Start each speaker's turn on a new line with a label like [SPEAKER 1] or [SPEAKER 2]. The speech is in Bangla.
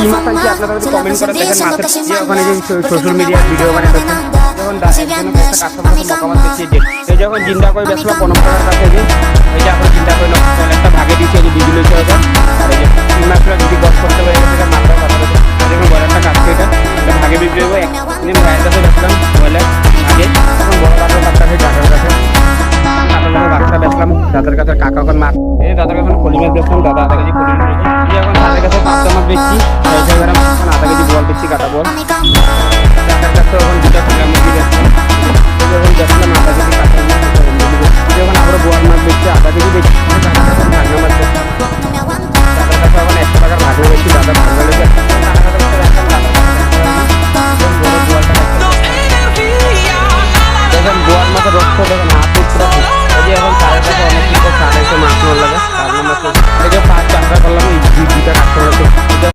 [SPEAKER 1] কি মাছ আনছি আপনারা যদি কমেন্ট করে দেখেন মাছের যে ওখানে যে সোশ্যাল মিডিয়ার ভিডিও বানিয়ে দেখেন যখন একটা কাস্টমার মতামত দিচ্ছি যে এই যখন জিন্দা করে বেসলো 15 টাকার কাছে যে এই যে এখন চিন্তা করলো একটা ভাগে দিচ্ছে যে বিজুলি হয়েছে ওটা আর এই যে তিন মাছটা যদি গছ করতে পারে এটা মাছটা কথা বলতে দেখুন বয়লারটা কাটছে এটা ভাগে বিক্রি হবো একদিন ভাইয়ের কাছে বেসলাম বয়লার ভাগে এখন বড় কাপড় কাটতে হয় দাদার কাছে বাচ্চা বেচলাম দাদার কাছে কাকা এখন মাছ এই দাদার কাছে কলি মাছ বেচলাম দাদা কাছে কলি মাছ এখন তাদের কাছে পাঁচটা মাছ বেচছি